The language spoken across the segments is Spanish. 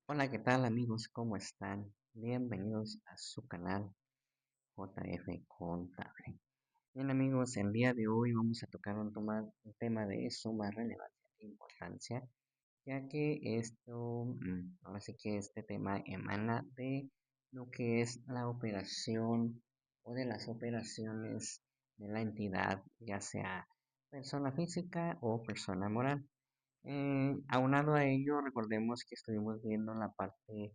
Hola, ¿qué tal amigos? ¿Cómo están? Bienvenidos a su canal JF Contable. Bien amigos, el día de hoy vamos a tocar un tema de suma relevancia e importancia, ya que ahora sí que este tema emana de lo que es la operación o de las operaciones de la entidad, ya sea persona física o persona moral. Aunado a ello, recordemos que estuvimos viendo la parte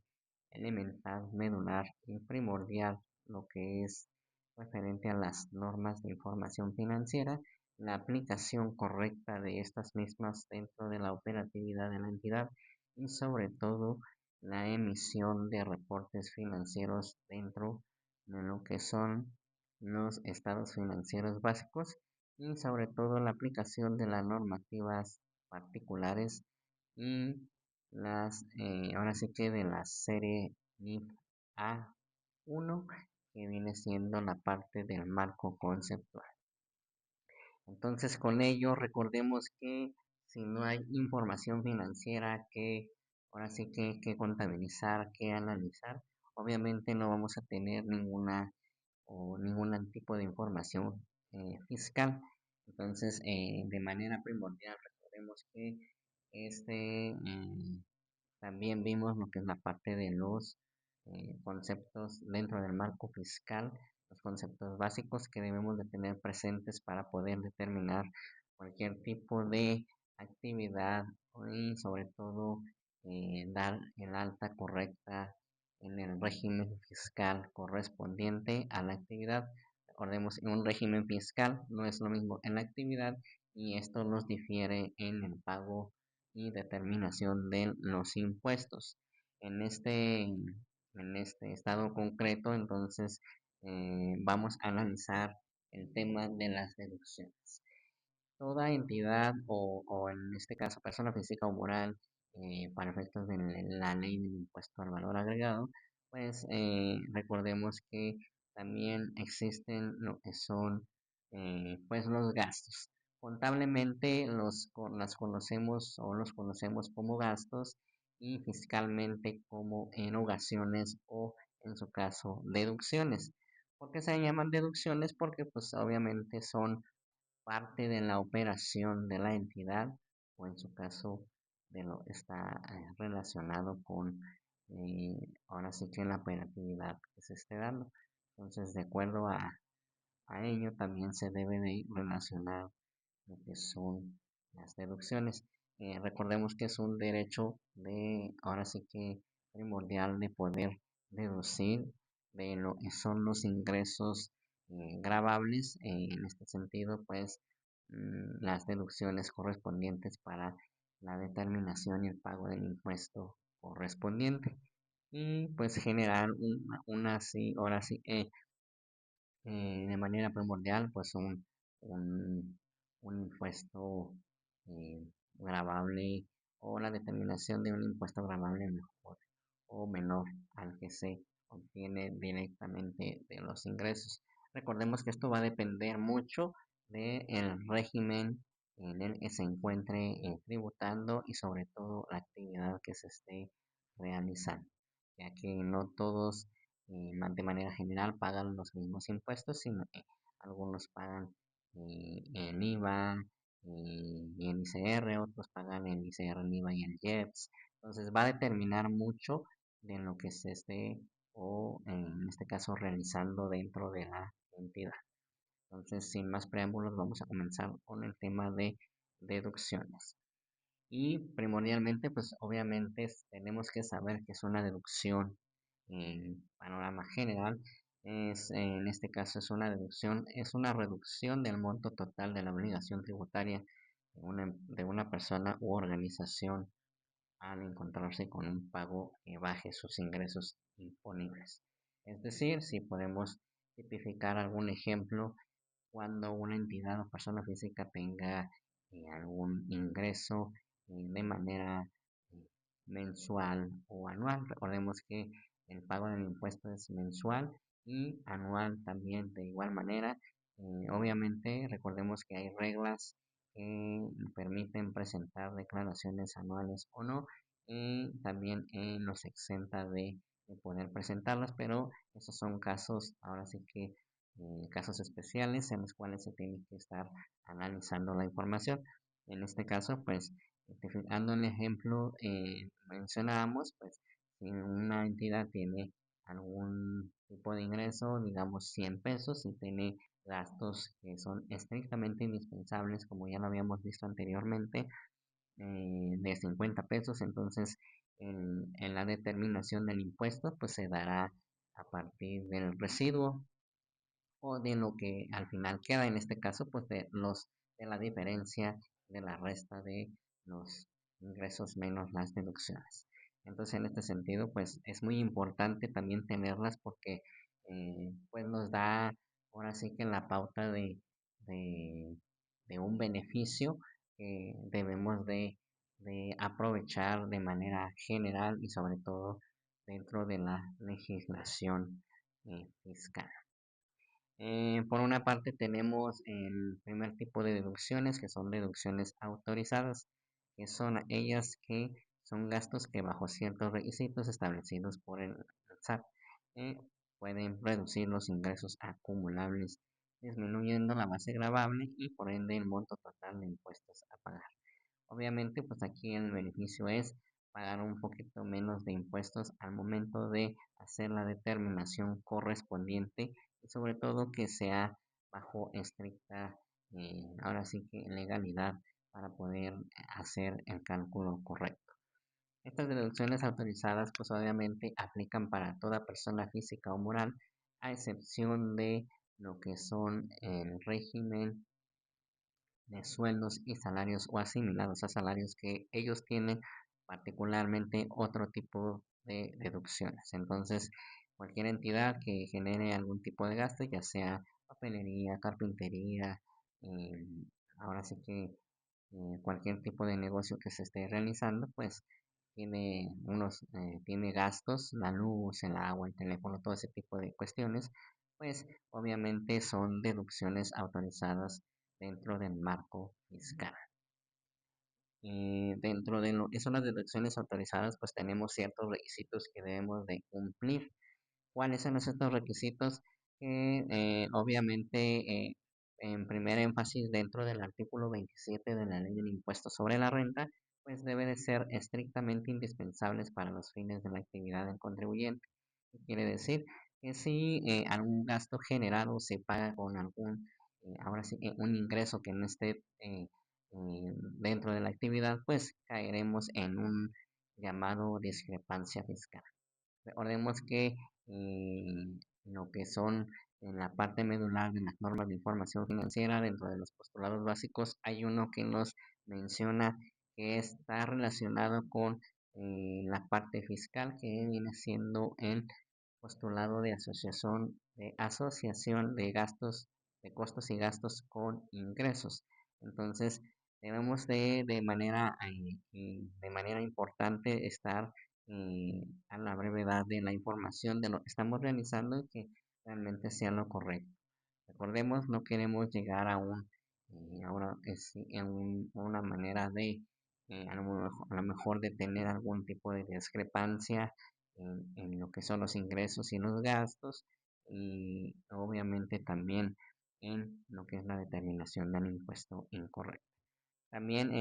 elemental, medular y primordial, lo que es referente a las normas de información financiera, la aplicación correcta de estas mismas dentro de la operatividad de la entidad y sobre todo la emisión de reportes financieros dentro de lo que son los estados financieros básicos y sobre todo la aplicación de las normativas particulares y ahora sí que de la serie NIF A1, que viene siendo la parte del marco conceptual. Entonces, con ello, recordemos que si no hay información financiera ahora sí que contabilizar, que analizar, obviamente no vamos a tener ningún tipo de información fiscal. Entonces, de manera primordial, recordemos que también vimos lo que es la parte de los conceptos dentro del marco fiscal, los conceptos básicos que debemos de tener presentes para poder determinar cualquier tipo de actividad y sobre todo dar el alta correcta en el régimen fiscal correspondiente a la actividad. Recordemos, en un régimen fiscal no es lo mismo en la actividad y esto nos difiere en el pago y determinación de los impuestos. En este, en este estado concreto, entonces, vamos a analizar el tema de las deducciones. Toda entidad o en este caso persona física o moral, para efectos de la ley del impuesto al valor agregado, pues recordemos que también existen lo que son pues los gastos. Contablemente las conocemos o los conocemos como gastos y fiscalmente como erogaciones o en su caso deducciones. ¿Por qué se llaman deducciones? Porque pues obviamente son parte de la operación de la entidad o en su caso está relacionado con ahora sí que la operatividad que se esté dando. Entonces, de acuerdo a ello, también se debe de relacionar lo que son las deducciones. Recordemos que es un derecho ahora sí que primordial de poder deducir de lo que son los ingresos gravables. En este sentido, pues las deducciones correspondientes para la determinación y el pago del impuesto correspondiente. Y pues generar ahora sí, de manera primordial, pues un, un impuesto gravable o la determinación de un impuesto gravable mejor o menor al que se obtiene directamente de los ingresos. Recordemos que esto va a depender mucho del régimen en el que se encuentre tributando y sobre todo la actividad que se esté realizando, ya que no todos de manera general pagan los mismos impuestos, sino que algunos pagan el IVA y el ICR, otros pagan el ICR, el IVA y el IEPS. Entonces va a determinar mucho de lo que se esté o en este caso realizando dentro de la entidad. Entonces, sin más preámbulos, vamos a comenzar con el tema de deducciones. Y primordialmente, pues obviamente tenemos que saber que es una deducción en panorama general. En este caso es una reducción del monto total de la obligación tributaria de una persona u organización al encontrarse con un pago que baje sus ingresos imponibles. Es decir, si podemos tipificar algún ejemplo, cuando una entidad o persona física tenga algún ingreso de manera eh, mensual o anual. Recordemos que el pago del impuesto es mensual y anual también de igual manera. Obviamente, recordemos que hay reglas que permiten presentar declaraciones anuales o no. y también nos exenta de poder presentarlas, pero esos son casos, ahora sí que casos especiales en los cuales se tiene que estar analizando la información. En este caso, pues, dando un ejemplo, mencionábamos, pues, si una entidad tiene algún tipo de ingreso, digamos 100 pesos, y tiene gastos que son estrictamente indispensables, como ya lo habíamos visto anteriormente, de 50 pesos, entonces en la determinación del impuesto, pues se dará a partir del residuo o de lo que al final queda, en este caso, pues de la diferencia de la resta de los ingresos menos las deducciones. Entonces, en este sentido, pues es muy importante también tenerlas porque pues nos da ahora sí que la pauta de, de un beneficio que debemos de aprovechar de manera general y sobre todo dentro de la legislación fiscal. Por una parte tenemos el primer tipo de deducciones, que son deducciones autorizadas, que son aquellas que son gastos que bajo ciertos requisitos establecidos por el SAT eh, pueden reducir los ingresos acumulables, disminuyendo la base gravable y por ende el monto total de impuestos a pagar. Obviamente, pues aquí el beneficio es pagar un poquito menos de impuestos al momento de hacer la determinación correspondiente y sobre todo que sea bajo estricta, ahora sí que legalidad para poder hacer el cálculo correcto. Estas deducciones autorizadas pues obviamente aplican para toda persona física o moral, a excepción de lo que son el régimen de sueldos y salarios o asimilados a salarios que ellos tienen particularmente otro tipo de deducciones. Entonces, cualquier entidad que genere algún tipo de gasto, ya sea papelería, carpintería, eh, ahora sí que cualquier tipo de negocio que se esté realizando, pues tiene gastos, la luz, el agua, el teléfono, todo ese tipo de cuestiones, pues obviamente son deducciones autorizadas dentro del marco fiscal. Dentro de lo que son las deducciones autorizadas, pues tenemos ciertos requisitos que debemos de cumplir. ¿Cuáles son estos requisitos? Que obviamente en primer énfasis dentro del artículo 27 de la ley del impuesto sobre la renta, pues debe de ser estrictamente indispensables para los fines de la actividad del contribuyente. ¿Qué quiere decir? Que si algún gasto generado se paga con algún, ahora sí, un ingreso que no esté dentro de la actividad, pues caeremos en un llamado discrepancia fiscal. Recordemos que lo que son en la parte medular de las normas de información financiera, dentro de los postulados básicos, hay uno que nos menciona que está relacionado con la parte fiscal, que viene siendo el postulado de asociación de gastos, de costos y gastos con ingresos. Entonces, debemos de manera importante estar a la brevedad de la información de lo que estamos realizando y que realmente sea lo correcto. Recordemos, no queremos llegar a ahora una manera de, a lo mejor de tener algún tipo de discrepancia en lo que son los ingresos y los gastos y obviamente también en lo que es la determinación del impuesto incorrecto. También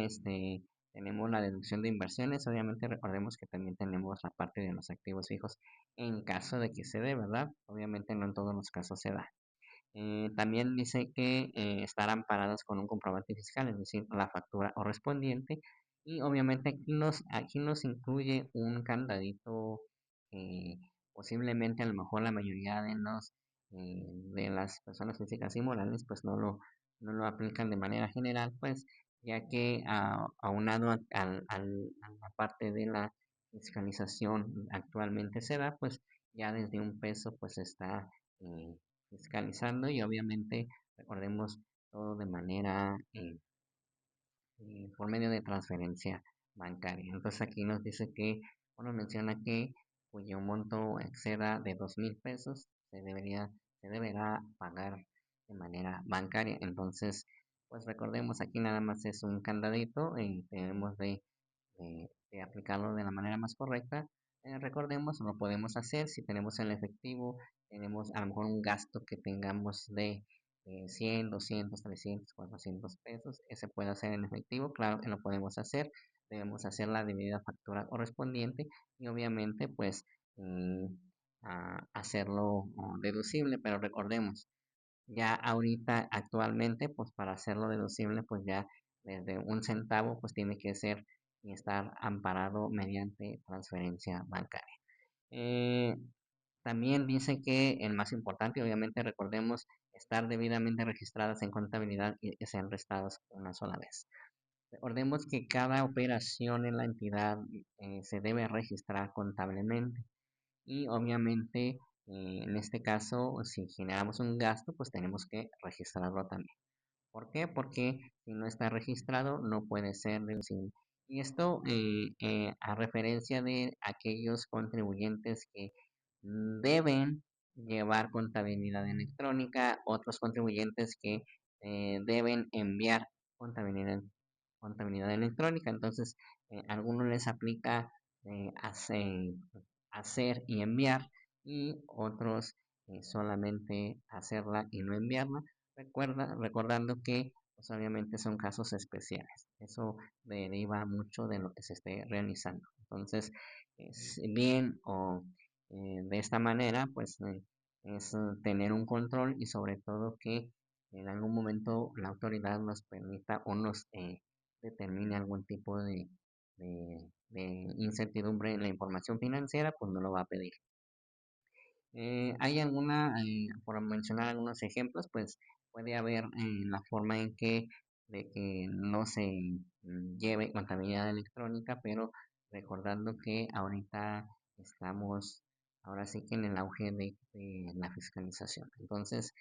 tenemos la deducción de inversiones. Obviamente recordemos que también tenemos la parte de los activos fijos en caso de que se dé, ¿verdad? Obviamente no en todos los casos se da. También dice que estarán paradas con un comprobante fiscal, es decir, la factura correspondiente. Y obviamente aquí nos incluye un candadito que posiblemente a lo mejor la mayoría de las personas físicas y morales pues no lo aplican de manera general, pues ya que aunado a la parte de la fiscalización actualmente se da, pues ya desde un peso pues está eh, fiscalizando y obviamente recordemos todo de manera por medio de transferencia bancaria. Entonces aquí nos dice que, bueno, menciona que cuyo monto exceda de 2,000 pesos se deberá pagar de manera bancaria. Entonces, pues recordemos aquí nada más es un candadito y debemos de aplicarlo de la manera más correcta. Recordemos, lo podemos hacer si tenemos el efectivo, tenemos a lo mejor un gasto que tengamos de 100, 200, 300, 400 pesos, ese puede hacer en efectivo, claro que lo podemos hacer, debemos hacer la debida factura correspondiente y obviamente pues mm, hacerlo deducible, pero recordemos, ya ahorita actualmente pues para hacerlo deducible pues ya desde un centavo pues tiene que ser y estar amparado mediante transferencia bancaria. Eh, También dice que el más importante, obviamente recordemos, estar debidamente registradas en contabilidad y que sean restadas una sola vez. Recordemos que cada operación en la entidad se debe registrar contablemente y obviamente en este caso, si generamos un gasto, pues tenemos que registrarlo también. ¿Por qué? Porque si no está registrado no puede ser deducible. Y esto a referencia de aquellos contribuyentes que deben llevar contabilidad electrónica, otros contribuyentes que deben enviar contabilidad, contabilidad electrónica. Entonces, a algunos les aplica hacer y enviar y otros solamente hacerla y no enviarla. Recordando que pues, obviamente son casos especiales. Eso deriva mucho de lo que se esté realizando. Entonces, es bien o de esta manera, pues es tener un control y sobre todo que en algún momento la autoridad nos permita o nos determine algún tipo de incertidumbre en la información financiera, pues no lo va a pedir. Hay por mencionar algunos ejemplos, pues puede haber la forma en que, de que no se lleve contabilidad electrónica, pero recordando que ahorita estamos, ahora sí que en el auge de la fiscalización. Entonces,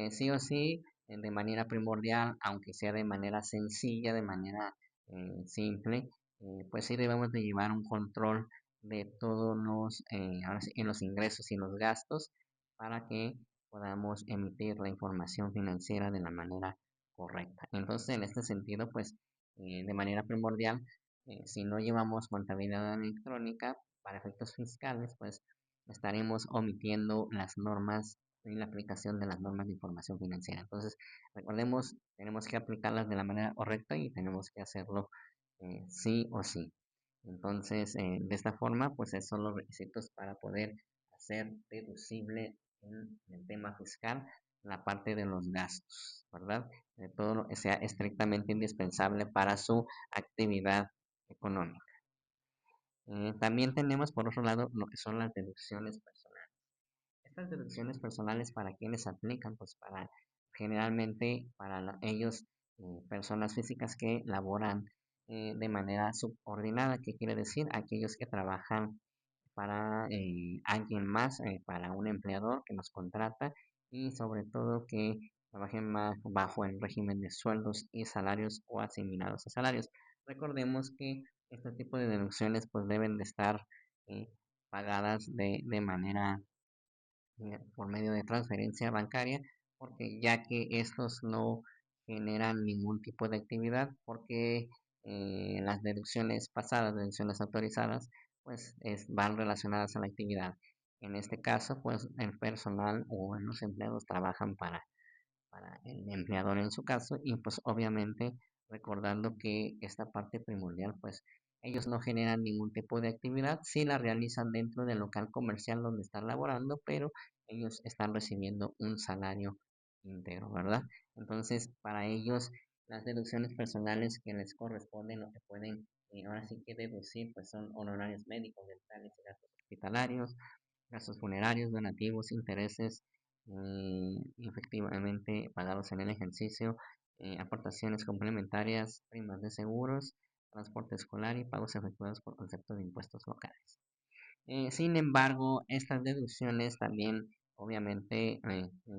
sí o sí, de manera primordial, aunque sea de manera sencilla, de manera simple, pues sí debemos de llevar un control de todos ahora sí, en los ingresos y los gastos para que podamos emitir la información financiera de la manera correcta. Entonces, en este sentido, pues, de manera primordial, si no llevamos contabilidad electrónica para efectos fiscales, pues estaremos omitiendo las normas y la aplicación de las normas de información financiera. Entonces, recordemos, tenemos que aplicarlas de la manera correcta y tenemos que hacerlo sí o sí. Entonces, de esta forma, pues esos son los requisitos para poder hacer deducible en el tema fiscal la parte de los gastos, ¿verdad? De todo lo que sea estrictamente indispensable para su actividad económica. También tenemos, por otro lado, lo que son las deducciones personales. Estas deducciones personales, ¿para quiénes aplican? Pues para generalmente para ellos, personas físicas que laboran de manera subordinada, ¿qué quiere decir? Aquellos que trabajan para alguien más, para un empleador que nos contrata y sobre todo que trabajen más bajo el régimen de sueldos y salarios o asimilados a salarios. Recordemos que este tipo de deducciones pues deben de estar eh, pagadas de manera por medio de transferencia bancaria, porque ya que estos no generan ningún tipo de actividad, porque las deducciones pasadas, deducciones autorizadas, pues van relacionadas a la actividad. En este caso, pues el personal o los empleados trabajan para el empleador en su caso y pues obviamente recordando que esta parte primordial pues ellos no generan ningún tipo de actividad, sí la realizan dentro del local comercial donde están laborando, pero ellos están recibiendo un salario íntegro, ¿verdad? Entonces para ellos las deducciones personales que les corresponden, lo que pueden ahora sí que deducir pues son honorarios médicos, dentales y gastos hospitalarios, gastos funerarios, donativos, intereses efectivamente pagados en el ejercicio, aportaciones complementarias, primas de seguros, transporte escolar y pagos efectuados por concepto de impuestos locales. Sin embargo, estas deducciones también obviamente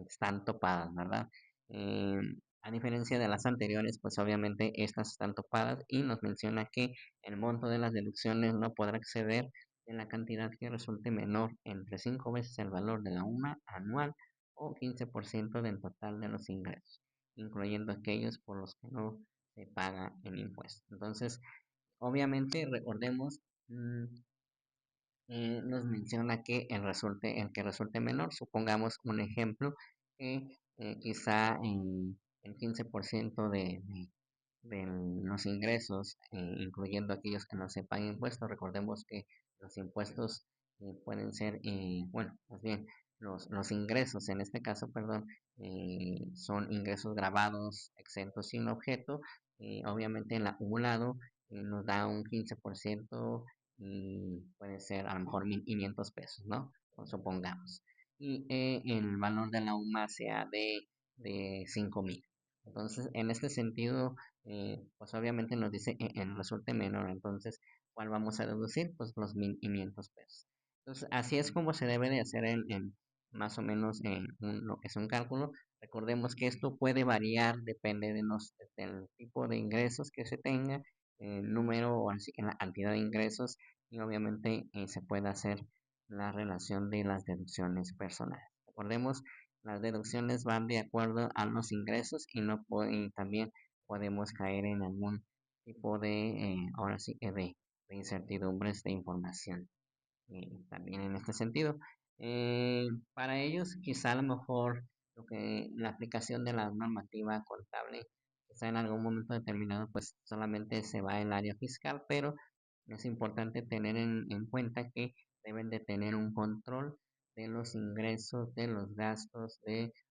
están topadas, ¿verdad? Eh, a diferencia de las anteriores, pues obviamente estas están topadas y nos menciona que el monto de las deducciones no podrá exceder en la cantidad que resulte menor entre 5 veces el valor de la UMA anual o 15% del total de los ingresos, incluyendo aquellos por los que no se paga el impuesto. Entonces, obviamente, recordemos, mm, nos menciona que el que resulte menor, supongamos un ejemplo, que quizá el 15% de los ingresos, incluyendo aquellos que no se paguen impuestos. Recordemos que los impuestos pueden ser, bueno, más bien, los ingresos, en este caso, perdón, son ingresos grabados, exentos sin objeto. Obviamente, el acumulado nos da un 15% y puede ser a lo mejor 1.500 pesos, ¿no? O supongamos. Y el valor de la UMA sea de 5.000. Entonces, en este sentido, pues obviamente nos dice en resulte menor. Entonces, ¿cuál vamos a deducir? Pues los 1.500 pesos. Entonces, así es como se debe de hacer más o menos lo que es un cálculo. Recordemos que esto puede variar, depende del tipo de ingresos que se tenga, el número o así, la cantidad de ingresos y obviamente se puede hacer la relación de las deducciones personales. Recordemos, las deducciones van de acuerdo a los ingresos y no y también podemos caer en algún tipo ahora sí, de incertidumbres de información. También en este sentido, para ellos quizá a lo mejor la aplicación de la normativa contable, quizá en algún momento determinado, pues solamente se va el área fiscal, pero es importante tener en cuenta que deben de tener un control de los ingresos, de los gastos,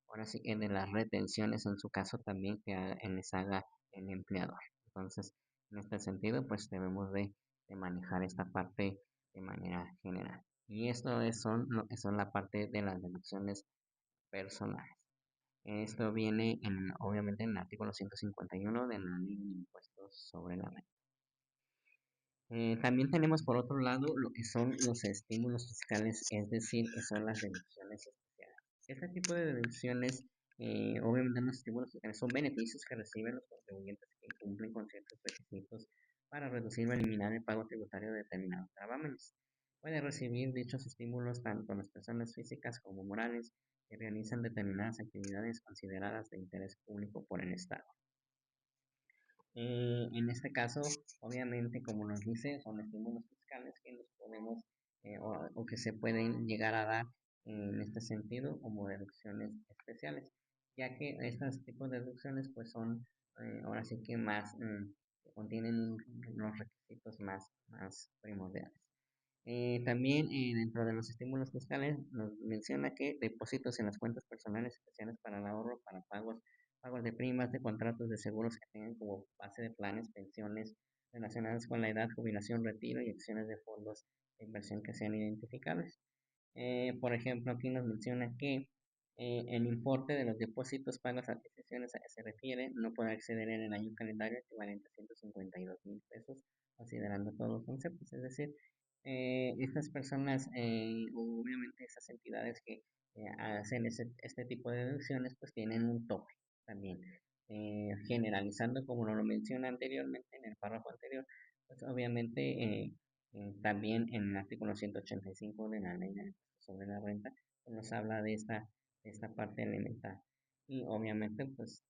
ahora sí, de las retenciones en su caso también les haga el empleador. Entonces, en este sentido, pues debemos de manejar esta parte de manera general. Y esto son lo que son la parte de las deducciones personales. Esto viene obviamente en el artículo 151 de la ley de impuestos sobre la renta. También tenemos por otro lado lo que son los estímulos fiscales, es decir, que son las deducciones especiales. Este tipo de deducciones, obviamente los estímulos fiscales son beneficios que reciben los contribuyentes que cumplen con ciertos requisitos para reducir o eliminar el pago tributario de determinados gravámenes. Puede recibir dichos estímulos tanto las personas físicas como morales que realizan determinadas actividades consideradas de interés público por el Estado. En este caso, obviamente, como nos dice, son estímulos fiscales que nos podemos o que se pueden llegar a dar en este sentido como deducciones especiales, ya que estos tipos de deducciones pues son ahora sí que contienen los requisitos más primordiales. También dentro de los estímulos fiscales nos menciona que depósitos en las cuentas personales especiales para el ahorro, para pagos de primas, de contratos de seguros que tengan como base de planes, pensiones relacionadas con la edad, jubilación, retiro y acciones de fondos de inversión que sean identificables. Por ejemplo, aquí nos menciona que el importe de los depósitos, pagos, adquisiciones a que se refiere no podrá exceder en el año calendario equivalente a 152.000 pesos, considerando todos los conceptos. Es decir, estas personas, obviamente esas entidades que hacen este tipo de deducciones, pues tienen un tope también. Generalizando, como nos lo menciona anteriormente en el párrafo anterior, pues obviamente también en el artículo 185 de la ley sobre la renta, pues nos habla de esta parte elemental. Y obviamente, pues,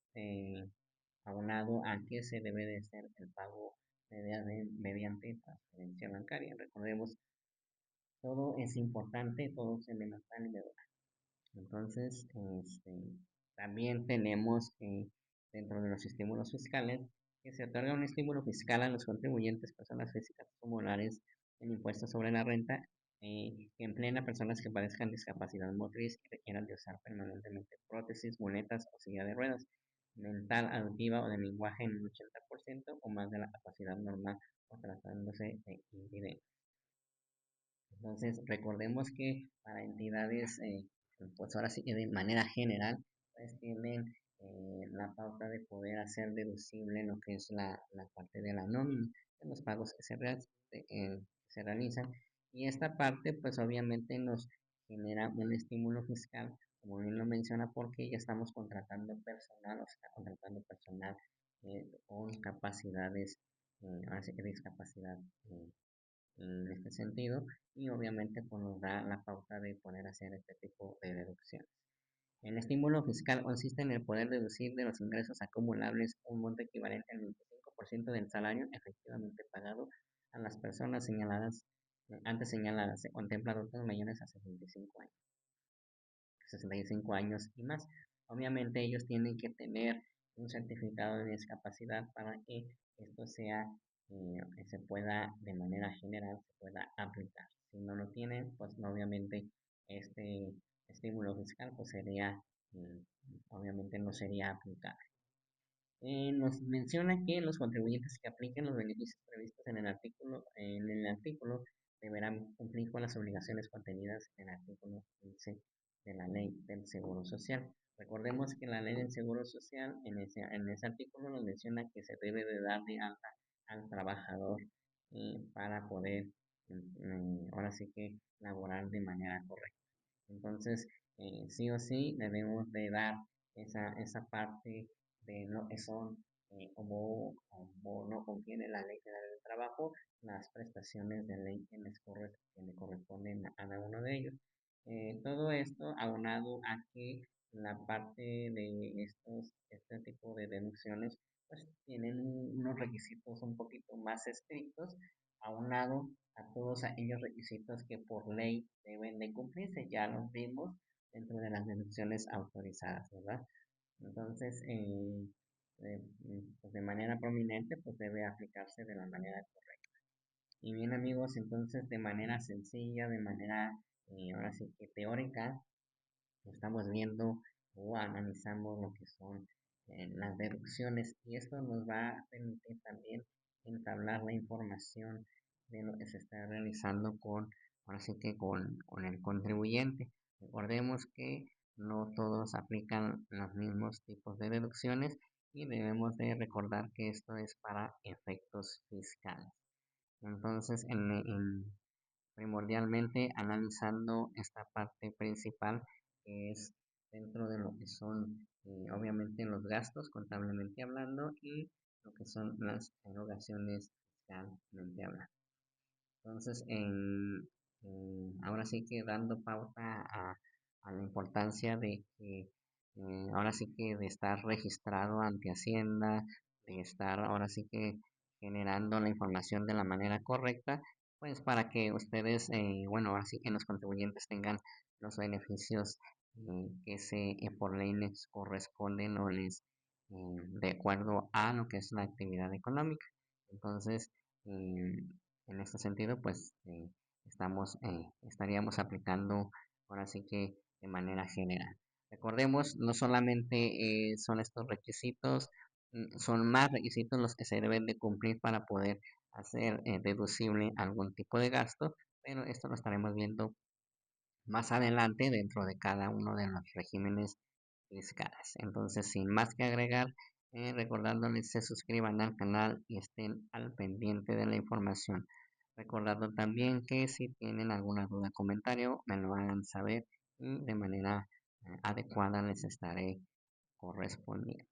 aunado a que se debe de hacer el pago mediante transferencia bancaria. Recordemos, todo es importante, todo es elemental y deudor. Entonces, también tenemos dentro de los estímulos fiscales que se otorga un estímulo fiscal a los contribuyentes, personas físicas o morales, en impuestos sobre la renta, que empleen a personas que padezcan discapacidad motriz y requieran de usar permanentemente prótesis, muletas o silla de ruedas, mental, auditiva o de lenguaje en un 80% o más de la capacidad normal o tratándose de invidente. Entonces, recordemos que para entidades, pues ahora sí que de manera general, pues tienen la pauta de poder hacer deducible lo que es la parte de la nómina, de los pagos se realizan. Y esta parte, pues obviamente nos genera un estímulo fiscal, como bien lo menciona, porque ya estamos contratando personal, o sea, contratando personal con capacidades, ahora sí que discapacidad en este sentido y obviamente pues nos da la pauta de poder hacer este tipo de deducciones. El estímulo fiscal consiste en el poder deducir de los ingresos acumulables un monto equivalente al 25% 25% del salario efectivamente pagado a las personas señaladas, antes señaladas. Se contempla adultos mayores a 65 años y más. Obviamente ellos tienen que tener un certificado de discapacidad para que esto sea, se pueda de manera general, se pueda aplicar. Si no lo tienen, pues obviamente este estímulo fiscal pues sería, obviamente no sería aplicable. Nos menciona que los contribuyentes que apliquen los beneficios previstos en el artículo deberán cumplir con las obligaciones contenidas en el artículo 15 de la Ley del Seguro Social. Recordemos que la Ley del Seguro Social en ese artículo nos menciona que se debe de dar de alta al trabajador, para poder, ahora sí que laborar de manera correcta. Entonces, sí o sí debemos de dar esa parte de lo que son, como no contiene la ley federal del trabajo, las prestaciones de ley que le corresponden a cada uno de ellos. Todo esto aunado a que la parte de este tipo de deducciones, pues tienen unos requisitos un poquito más estrictos, aunado a todos aquellos requisitos que por ley deben de cumplirse. Ya los vimos dentro de las deducciones autorizadas, ¿verdad? Entonces, pues de manera prominente, pues debe aplicarse de la manera correcta. Y bien amigos, entonces de manera sencilla, de manera, ahora sí que teórica, estamos viendo o analizamos lo que son, las deducciones, y esto nos va a permitir también entablar la información de lo que se está realizando ahora sí que con el contribuyente. Recordemos que no todos aplican los mismos tipos de deducciones y debemos de recordar que esto es para efectos fiscales. Entonces, primordialmente analizando esta parte principal, que es dentro de lo que son, obviamente los gastos contablemente hablando, y lo que son las erogaciones fiscalmente hablando. Entonces, ahora sí que dando pauta a la importancia de que, ahora sí que de estar registrado ante Hacienda, de estar ahora sí que generando la información de la manera correcta, pues para que ustedes, bueno, ahora sí que los contribuyentes tengan los beneficios, que por ley les corresponden o de acuerdo a lo que es la actividad económica. Entonces, en este sentido, pues estaríamos aplicando ahora sí que de manera general. Recordemos, no solamente, son estos requisitos, son más requisitos los que se deben de cumplir para poder hacer, deducible algún tipo de gasto, pero esto lo estaremos viendo más adelante dentro de cada uno de los regímenes fiscales. Entonces, sin más que agregar, recordándoles se suscriban al canal y estén al pendiente de la información. Recordando también que si tienen alguna duda o comentario, me lo hagan saber y de manera, adecuada les estaré correspondiendo.